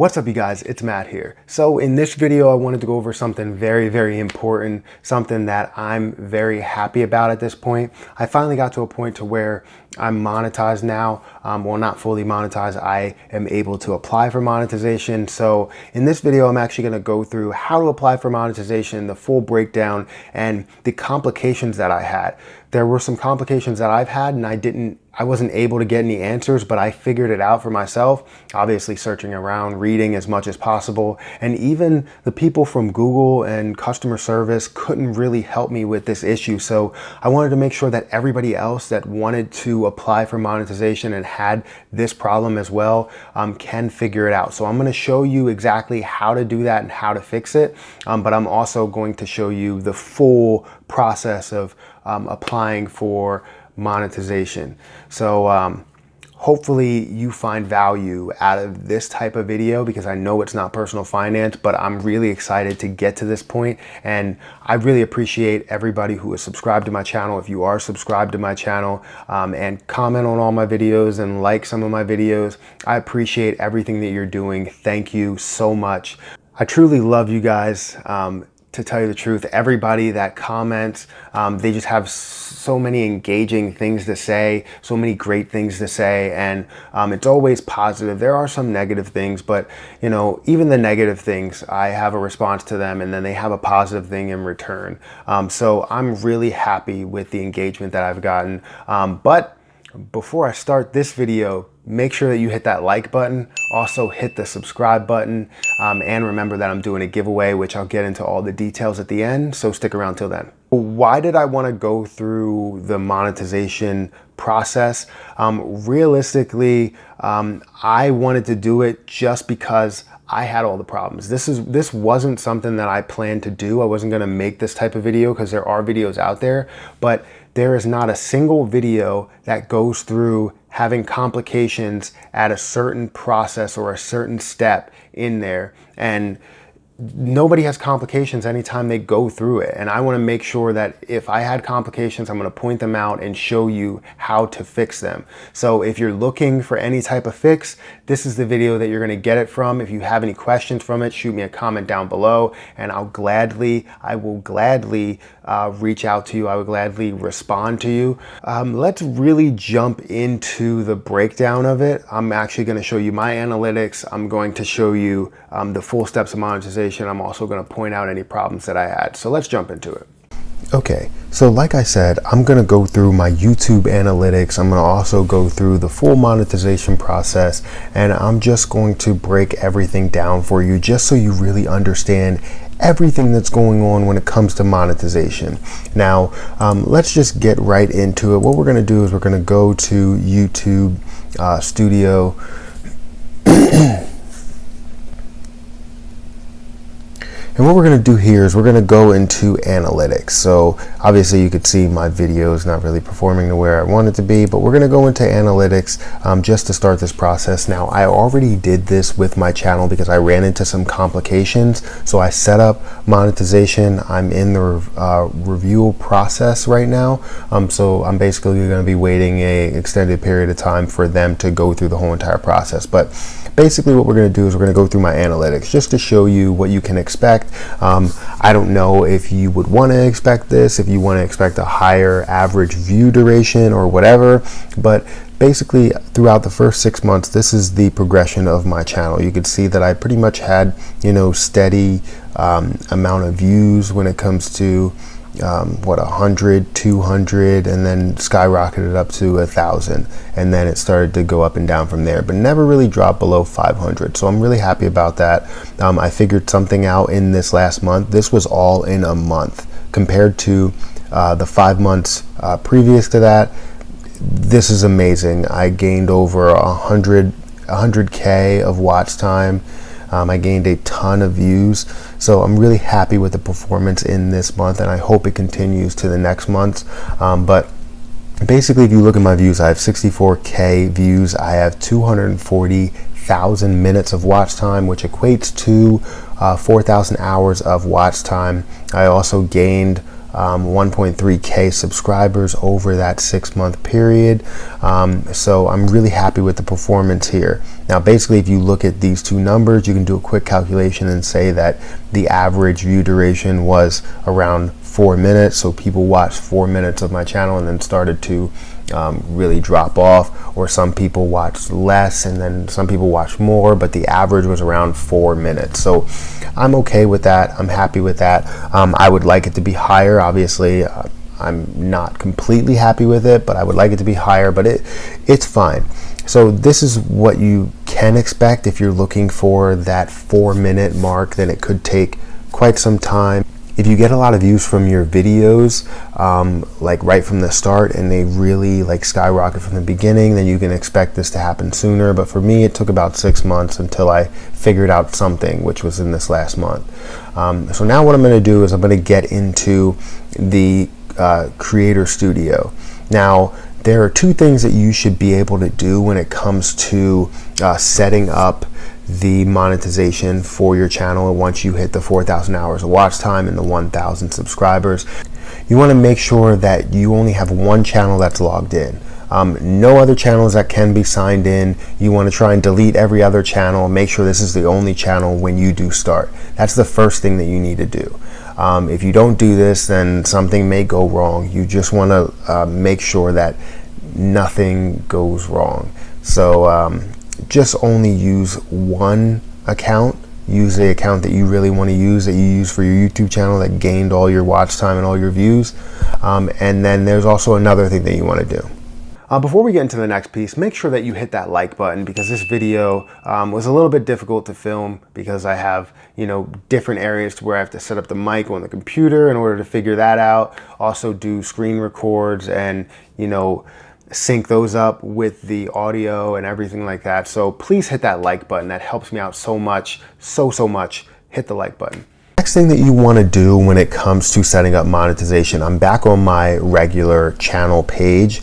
What's up, you guys? It's Matt here. So in this video, I wanted to go over something very important, something that I'm very happy about at this point. I finally got to a point to where I'm monetized now. Well, not fully monetized. I am able to apply for monetization. So in this video, I'm actually going to go through how to apply for monetization, the full breakdown, and the complications that I had. There were some complications that I've had, and I wasn't able to get any answers, but I figured it out for myself, obviously searching around, reading as much as possible. And even the people from Google and customer service couldn't really help me with this issue. So I wanted to make sure that everybody else that wanted to apply for monetization and had this problem as well can figure it out. So I'm going to show you exactly how to do that and how to fix it. But I'm also going to show you the full process of applying for monetization. So hopefully you find value out of this type of video, because I know it's not personal finance, but I'm really excited to get to this point. And I really appreciate everybody who is subscribed to my channel. If you are subscribed to my channel and comment on all my videos and like some of my videos, I appreciate everything that you're doing. Thank you so much. I truly love you guys. To tell you the truth, everybody that comments, they just have so many engaging things to say, so many great things to say, and it's always positive. There are some negative things, but you know, even the negative things, I have a response to them, and then they have a positive thing in return. So I'm really happy with the engagement that I've gotten. But before I start this video, make sure that you hit that like button. Also hit the subscribe button. And remember that I'm doing a giveaway, which I'll get into all the details at the end. So stick around till then. Why did I want to go through the monetization process? Realistically, I wanted to do it just because I had all the problems. This wasn't something that I planned to do. I wasn't going to make this type of video because there are videos out there, but there is not a single video that goes through having complications at a certain process or a certain step in there. And nobody has complications anytime they go through it. And I want to make sure that if I had complications, I'm going to point them out and show you how to fix them. So if you're looking for any type of fix, this is the video that you're going to get it from. If you have any questions from it, shoot me a comment down below, and I will gladly reach out to you. I will gladly respond to you. Let's really jump into the breakdown of it. I'm actually going to show you my analytics. I'm going to show you the full steps of monetization. I'm also going to point out any problems that I had. So let's jump into it. Okay, so like I said, I'm going to go through my YouTube analytics. I'm going to also go through the full monetization process, and I'm just going to break everything down for you just so you really understand everything that's going on when it comes to monetization. Now, let's just get right into it. What we're going to do is we're going to go to YouTube Studio. And what we're going to do here is we're going to go into analytics. So obviously you could see my video is not really performing to where I want it to be, but we're going to go into analytics just to start this process. Now, I already did this with my channel because I ran into some complications. So I set up monetization. I'm in the review process right now. So I'm basically going to be waiting an extended period of time for them to go through the whole entire process. But basically what we're going to do is we're going to go through my analytics just to show you what you can expect. I don't know if you would want to expect this, if you want to expect a higher average view duration or whatever, but basically throughout the first 6 months, this is the progression of my channel. You could see that I pretty much had, you know, steady amount of views when it comes to 100, 200, and then skyrocketed up to 1,000, and then it started to go up and down from there, but never really dropped below 500. So I'm really happy about that. I figured something out in this last month. This was all in a month compared to the 5 months previous to that. This is amazing. I gained over 100K of watch time. I gained a ton of views. So I'm really happy with the performance in this month, and I hope it continues to the next months. But basically, if you look at my views, I have 64K views. I have 240,000 minutes of watch time, which equates to 4,000 hours of watch time. I also gained 1.3K subscribers over that 6-month period. So I'm really happy with the performance here. Now basically, if you look at these two numbers, you can do a quick calculation and say that the average view duration was around 4 minutes. So people watched 4 minutes of my channel and then started to really drop off, or some people watched less and then some people watched more, but the average was around 4 minutes. So I'm okay with that. I'm happy with that. I would like it to be higher. Obviously, I'm not completely happy with it, but I would like it to be higher, but it's fine. So this is what you can expect if you're looking for that 4-minute mark. Then it could take quite some time. If you get a lot of views from your videos, like right from the start, and they really like skyrocket from the beginning, then you can expect this to happen sooner. But for me, it took about 6 months until I figured out something, which was in this last month. So now what I'm going to do is I'm going to get into the Creator Studio. Now, there are two things that you should be able to do when it comes to setting up the monetization for your channel once you hit the 4,000 hours of watch time and the 1,000 subscribers. You want to make sure that you only have one channel that's logged in. No other channels that can be signed in. You want to try and delete every other channel. Make sure this is the only channel when you do start. That's the first thing that you need to do. If you don't do this, then something may go wrong. You just want to make sure that nothing goes wrong. So just only use one account. Use the account that you really want to use, that you use for your YouTube channel, that gained all your watch time and all your views. And then there's also another thing that you want to do. Before we get into the next piece, make sure that you hit that like button, because this video was a little bit difficult to film because I have, different areas to where I have to set up the mic on the computer in order to figure that out. Also do screen records and, sync those up with the audio and everything like that. So please hit that like button. That helps me out so much, so much. Hit the like button. Next thing that you want to do when it comes to setting up monetization, I'm back on my regular channel page.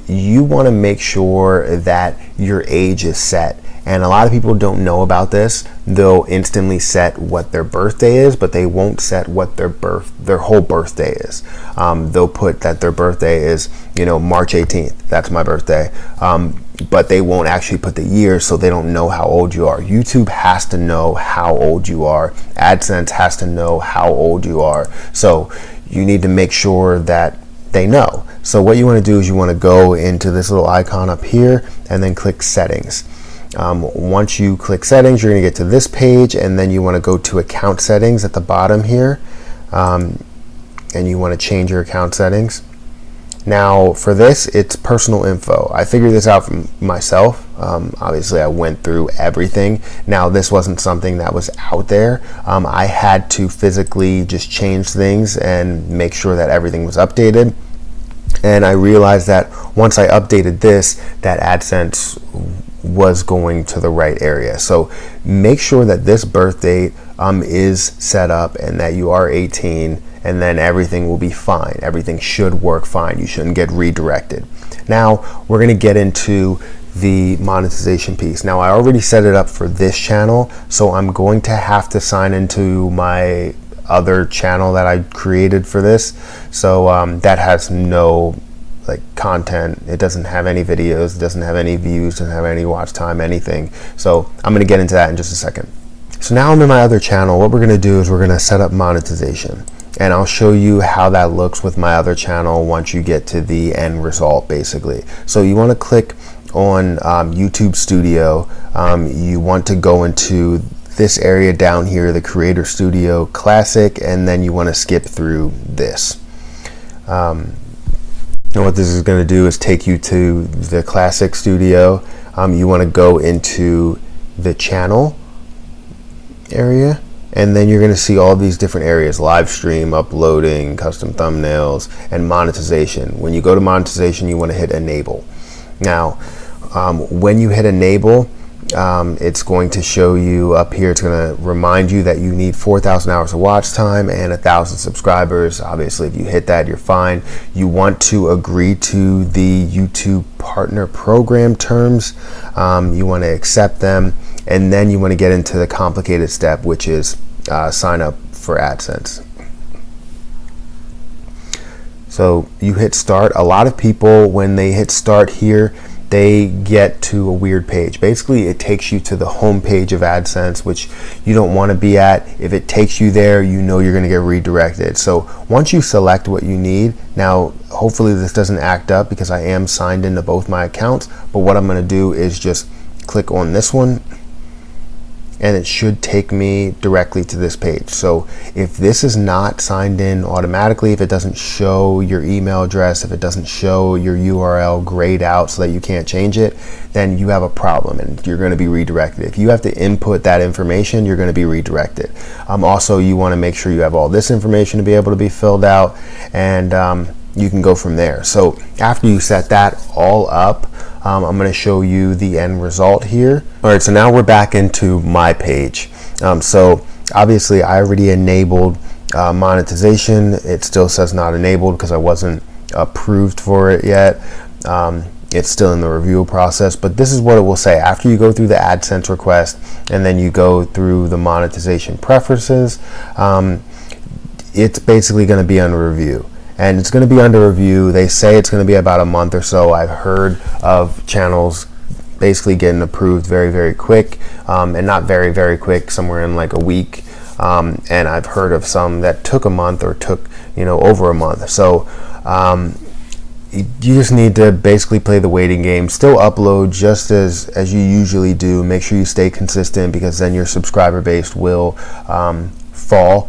You want to make sure that your age is set. And a lot of people don't know about this. They'll instantly set what their birthday is, but they won't set what their whole birthday is. They'll put that their birthday is, March 18th. That's my birthday. But they won't actually put the year, so they don't know how old you are. YouTube has to know how old you are. AdSense has to know how old you are. So you need to make sure that they know. So what you want to do is you want to go into this little icon up here and then click settings. Once you click settings, you're going to get to this page, and then you want to go to account settings at the bottom here, and you want to change your account settings. Now for this, it's personal info. I figured this out for myself. Obviously I went through everything. Now this wasn't something that was out there. I had to physically just change things and make sure that everything was updated. And I realized that once I updated this, that AdSense was going to the right area. So make sure that this birth date is set up and that you are 18, and then everything will be fine. Everything should work fine. You shouldn't get redirected. Now we're going to get into the monetization piece. Now I already set it up for this channel, so I'm going to have to sign into my other channel that I created for this. So that has no content. It doesn't have any videos, it doesn't have any views, doesn't have any watch time, anything. So I'm going to get into that in just a second. So now I'm in my other channel. What we're going to do is we're going to set up monetization, and I'll show you how that looks with my other channel once you get to the end result, basically. So you want to click on YouTube Studio. You want to go into this area down here, the Creator Studio Classic, and then you want to skip through this. And what this is going to do is take you to the Classic Studio. You want to go into the channel area, and then you're going to see all these different areas: live stream, uploading, custom thumbnails, and monetization. When you go to monetization, you want to hit enable. Now when you hit enable, it's going to show you up here, it's going to remind you that you need 4,000 hours of watch time and 1,000 subscribers. Obviously, if you hit that, you're fine. You want to agree to the YouTube Partner Program terms. You want to accept them, and then you want to get into the complicated step, which is sign up for AdSense. So you hit start. A lot of people, when they hit start here, they get to a weird page. Basically, it takes you to the home page of AdSense, which you don't want to be at. If it takes you there, you know you're going to get redirected. So once you select what you need, now hopefully this doesn't act up because I am signed into both my accounts, but what I'm going to do is just click on this one, and it should take me directly to this page. So if this is not signed in automatically, if it doesn't show your email address, if it doesn't show your URL grayed out so that you can't change it, then you have a problem and you're going to be redirected. If you have to input that information, you're going to be redirected. Also, you want to make sure you have all this information to be able to be filled out, and you can go from there. So after you set that all up, I'm going to show you the end result here. All right, so now we're back into my page. So obviously I already enabled monetization. It still says not enabled because I wasn't approved for it yet. It's still in the review process, but this is what it will say after you go through the AdSense request and then you go through the monetization preferences. It's basically going to be under review. And it's going to be under review. They say it's going to be about a month or so. I've heard of channels basically getting approved very, very quick, and not very, very quick, somewhere in like a week. And I've heard of some that took a month or took, over a month. So you just need to basically play the waiting game. Still upload just as you usually do. Make sure you stay consistent because then your subscriber base will fall.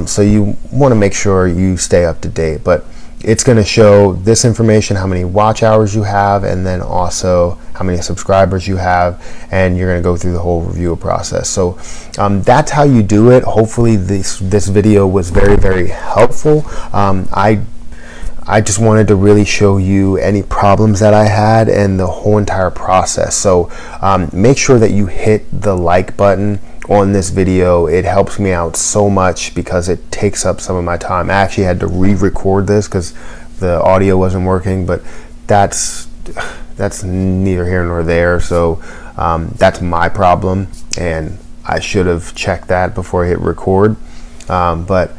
So you want to make sure you stay up to date, but it's going to show this information, how many watch hours you have, and then also how many subscribers you have, and you're going to go through the whole review process. So that's how you do it. Hopefully this video was very, very helpful. I just wanted to really show you any problems that I had and the whole entire process. So make sure that you hit the like button on this video. It helps me out so much because it takes up some of my time. I actually had to re-record this because the audio wasn't working, but that's neither here nor there. So that's my problem, and I should have checked that before I hit record. But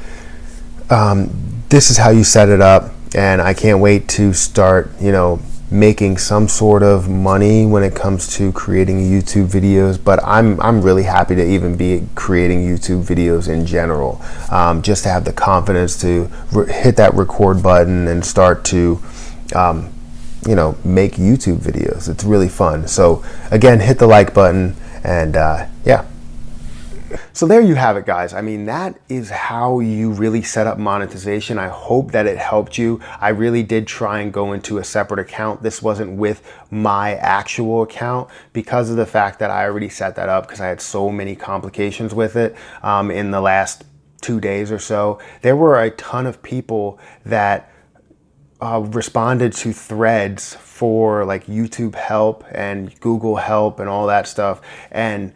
this is how you set it up, and I can't wait to start, making some sort of money when it comes to creating YouTube videos. But I'm really happy to even be creating YouTube videos in general, just to have the confidence to hit that record button and start to make YouTube videos. It's really fun. So again, hit the like button, and yeah. So there you have it, guys. I mean, that is how you really set up monetization. I hope that it helped you. I really did try and go into a separate account. This wasn't with my actual account because of the fact that I already set that up because I had so many complications with it in the last 2 days or so. There were a ton of people that responded to threads for like YouTube help and Google help and all that stuff, and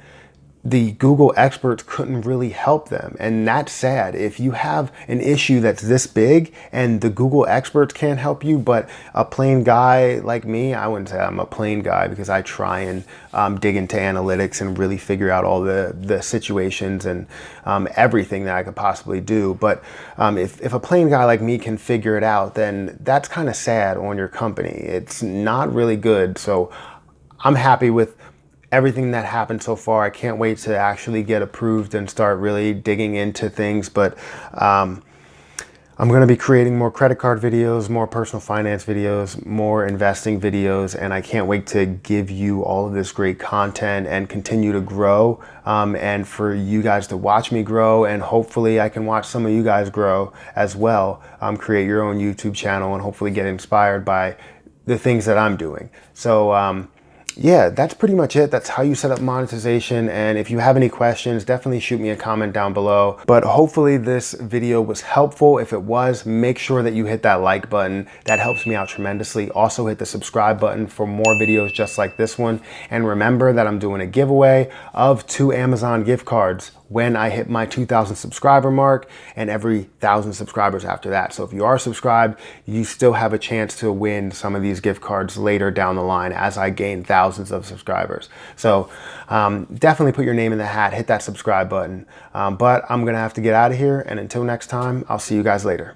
the Google experts couldn't really help them. And that's sad. If you have an issue that's this big and the Google experts can't help you, but a plain guy like me, I wouldn't say I'm a plain guy because I try and dig into analytics and really figure out all the situations and everything that I could possibly do. But if a plain guy like me can figure it out, then that's kind of sad on your company. It's not really good. So I'm happy with everything that happened so far. I can't wait to actually get approved and start really digging into things. But I'm going to be creating more credit card videos, more personal finance videos, more investing videos, and I can't wait to give you all of this great content and continue to grow, and for you guys to watch me grow, and hopefully I can watch some of you guys grow as well, create your own YouTube channel and hopefully get inspired by the things that I'm doing. So yeah, that's pretty much it. That's how you set up monetization. And if you have any questions, definitely shoot me a comment down below. But hopefully this video was helpful. If it was, make sure that you hit that like button. That helps me out tremendously. Also hit the subscribe button for more videos just like this one. And remember that I'm doing a giveaway of 2 Amazon gift cards when I hit my 2,000 subscriber mark and every 1,000 subscribers after that. So if you are subscribed, you still have a chance to win some of these gift cards later down the line as I gain thousands of subscribers. So definitely put your name in the hat, hit that subscribe button. But I'm gonna have to get out of here, and until next time, I'll see you guys later.